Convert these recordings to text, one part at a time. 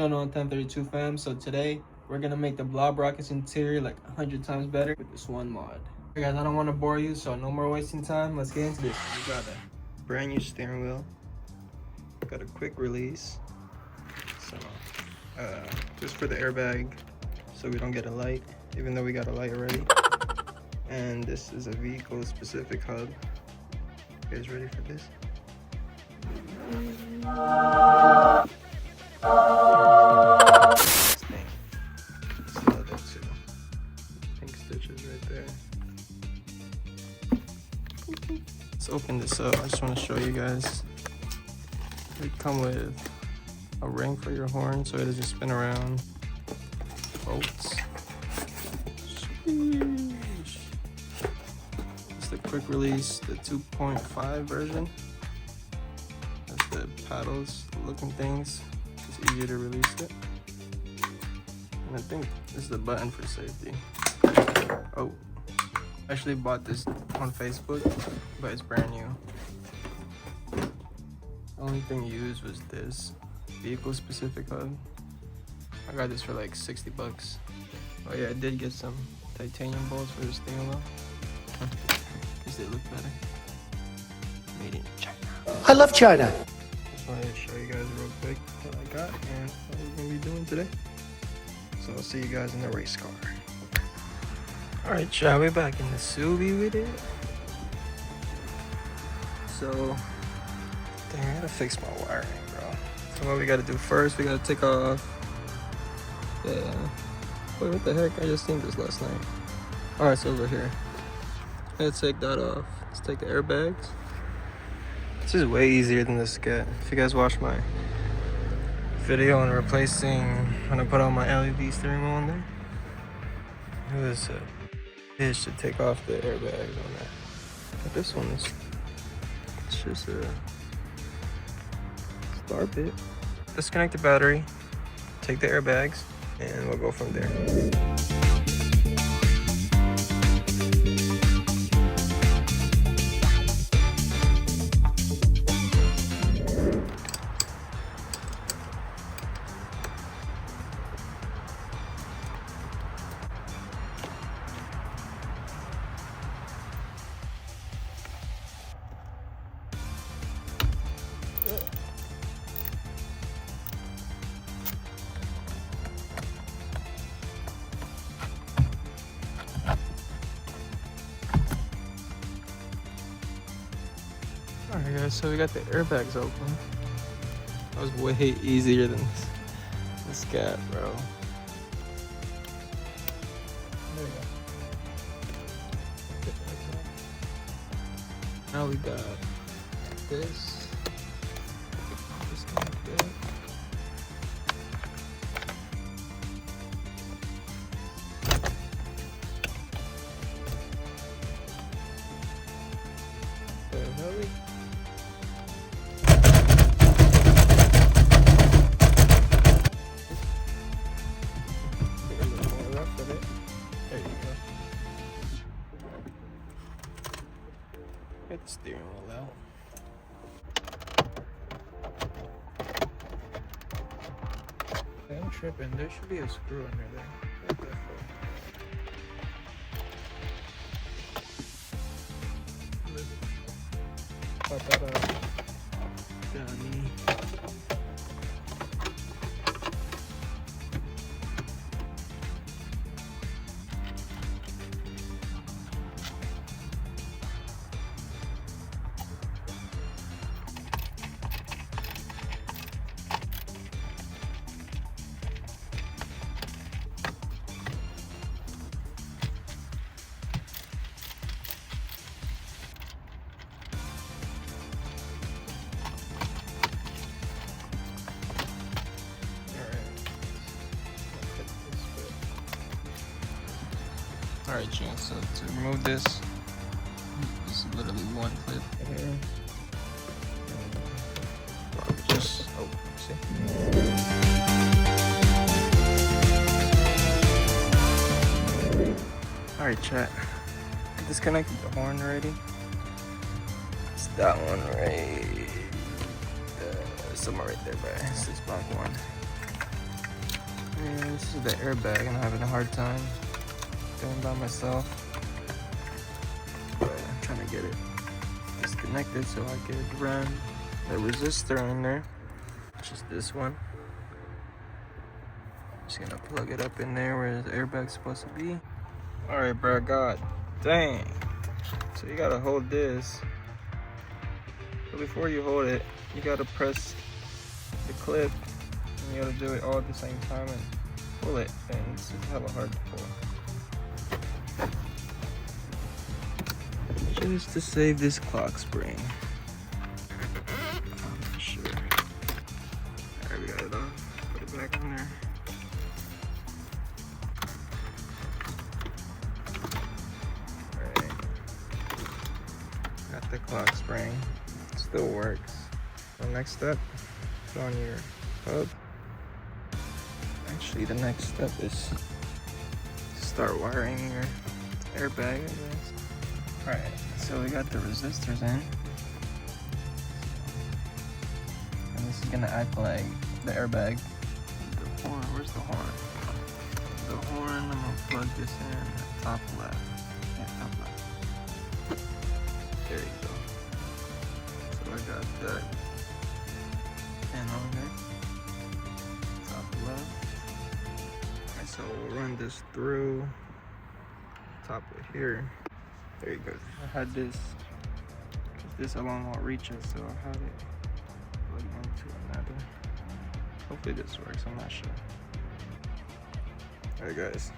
going on 1032 fam? So today we're gonna make the blob rocket's interior like 100 times better with this one mod. Hey guys, I don't want to bore you, so no more wasting time. Let's get into this. We got a brand new steering wheel. Got a quick release. So just for the airbag, so we don't get a light, even though we got a light already. And this is a vehicle specific hub. You guys ready for this? Pink stitches right there. Let's open this up. I just want to show you guys. They come with a ring for your horn so it doesn't spin around. Bolts. Sheesh. It's the quick release, the 2.5 version. That's the paddles looking things. It's easier to release it. And I think this is the button for safety. Oh, I actually bought this on Facebook, but it's brand new. The only thing used was this vehicle specific hub. I got this for like 60 bucks. Oh yeah, I did get some titanium bolts for the steering wheel. Because they look better. Made in China. I love China. Just wanted to show you guys real quick what I got and what we're gonna be doing today. So I'll see you guys in the race car. Alright, y'all, we're back in the Subi with it. So, dang, I gotta fix my wiring, bro. So what we gotta do first, we gotta take off the... Wait, what the heck? I just seen this last night. Alright, it's over here. Let's take that off. Let's take the airbags. This is way easier than the Scat. If you guys watch my video on replacing, when I put on my LED steering wheel on there, it was a bitch to take off the airbags on that. But this one is, it's just a star bit. Disconnect the battery, take the airbags, and we'll go from there. Alright guys, so we got the airbags open. That was way easier than the Scat, bro. There we go. Now we got this. Disconnect it. Finnally. There you go. Get the steering wheel out. I'm tripping. There should be a screw under there. What the fuck? Pop that out. Dummy. Alright, Gene, so to remove this is literally one clip here. Just, oh, see? Alright, chat. I disconnected the horn already. It's that one right somewhere right there, but it's this black one. Man, this is the airbag and I'm having a hard time doing by myself. But I'm trying to get it disconnected so I could run the resistor in there. Just this one. Just gonna plug it up in there where the airbag's supposed to be. Alright, bro, god dang. So you gotta hold this. But before you hold it, you gotta press the clip. And you gotta do it all at the same time and pull it. And it's hella hard to pull. Just to save this clock spring. I'm sure. Alright, we got it off. Put it back on there. Got the clock spring, it still works. The next step, put on your hub. Actually, the next step is to start wiring your airbag, I guess. Alright, so we got the resistors in. And this is gonna act like the airbag. The horn, where's the horn? The horn, I'm gonna plug this in at top left. Yeah, top left. There you go. So I got that pin on there. Top left. Alright, so we'll run this through top of here. There you go. I had this, because this alone won't reach it, so I had it plugged into another. Hopefully this works, I'm not sure. Alright guys,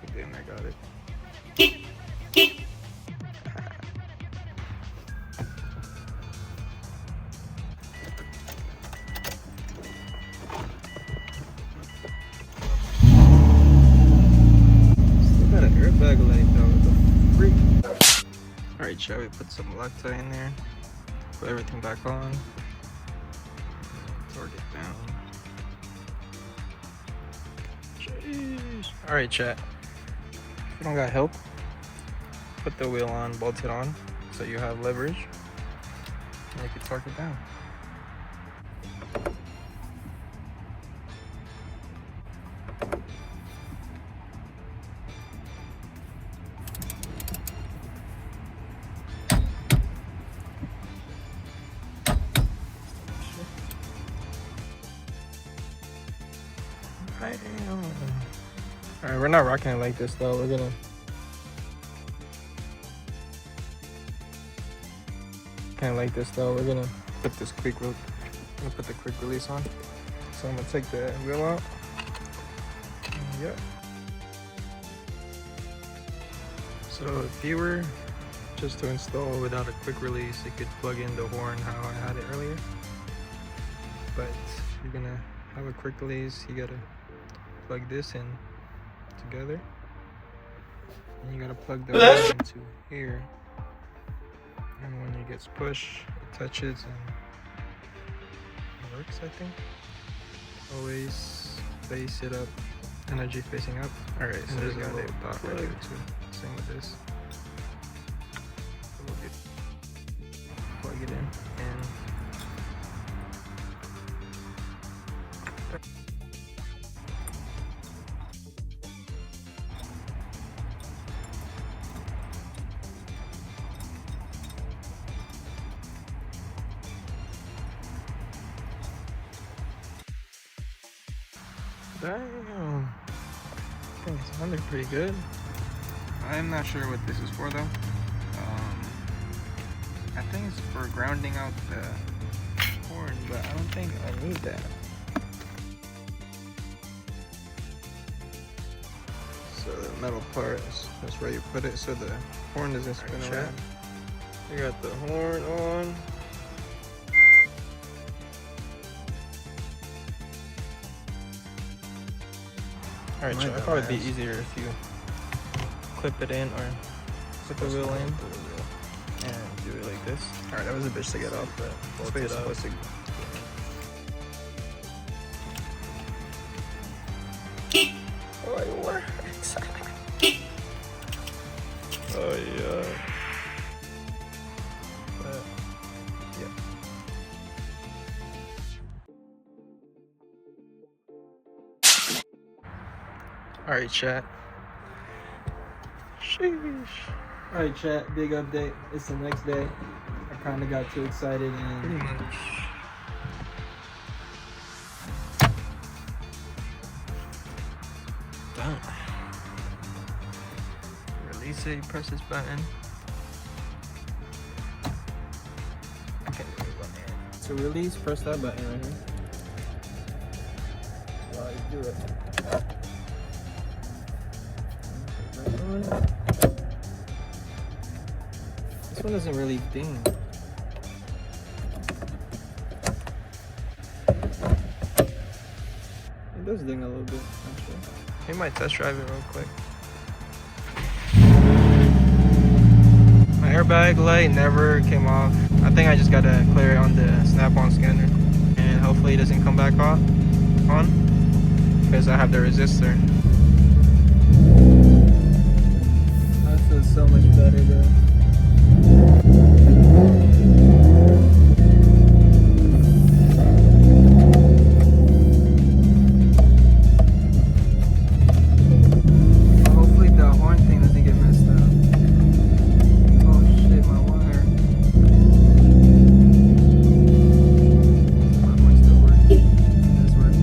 I think I got it. Airbag light though, what the freak? Alright, shall we put some Loctite in there? Put everything back on. Torque it down. Jeez. Alright, chat. If you don't got help, put the wheel on, bolt it on, so you have leverage. And you can torque it down. Alright, we're not rocking it like this though. We're gonna put this put the quick release on. So I'm gonna take the wheel out. Yep. So if you were just to install without a quick release, you could plug in the horn how I had it earlier. But if you're gonna have a quick release, you gotta plug this in together, and you gotta plug the horn into here, and when it gets pushed, it touches and it works, I think. Always face it up, energy facing up. Alright, so there's a little dot right there too. Same with this. So we'll plug it in and damn, I think it's sounding pretty good. I'm not sure what this is for though. I think it's for grounding out the horn, but I don't think I need that. So the metal part is where you put it so the horn doesn't spin around. You got the horn on. Alright, so it'd probably be easier if you clip it in or put the wheel in and do it like this. Alright, that was a bitch to get off, but bolt it up. Oh, it works. Oh yeah. But, yeah. Alright, chat. Sheesh. Alright, chat. Big update. It's the next day. I kind of got too excited and pretty much. Done. Release it. Press this button. Okay. To release, press that button right here. While you do it. This one doesn't really ding. It does ding a little bit, actually. We might test drive it real quick. My airbag light never came off. I think I just gotta clear it on the snap-on scanner. And hopefully it doesn't come back off on. Because I have the resistor. That feels so much better, bro. Hopefully the horn thing doesn't get messed up. Oh shit, my wire. My horn still works. It does work.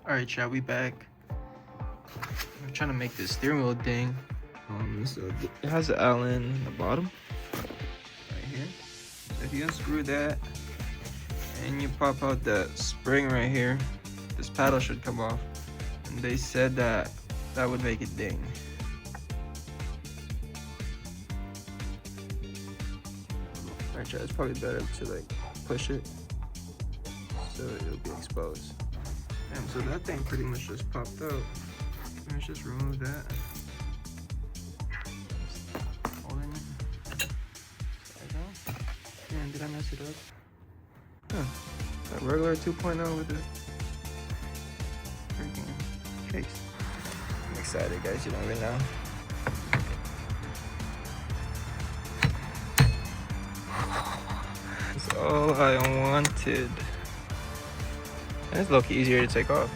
Alright, chat, we back. I'm trying to make this steering wheel ding. So it has an Allen in the bottom, right here. So if you unscrew that and you pop out the spring right here, this paddle should come off. And they said that that would make it ding. Alright, chat, it's probably better to like push it so it'll be exposed. Damn, so that thing pretty much just popped out. Let's just remove that. Holding it. Like that. Damn, did I mess it up? Huh. That regular 2.0 with the freaking case. I'm excited, guys. You don't even know. It's all I wanted. And it's low-key easier to take off.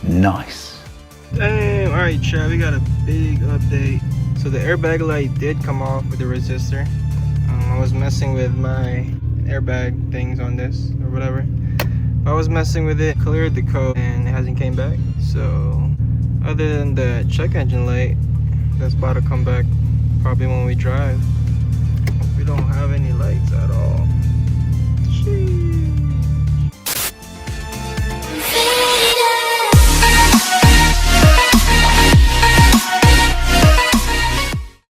Nice. Damn, alright chat, we got a big update. So the airbag light did come off with the resistor. I was messing with my airbag things on this or whatever. I was messing with it, cleared the code, and it hasn't came back. So other than the check engine light that's about to come back probably when we drive, we don't have any lights at all. Sheesh.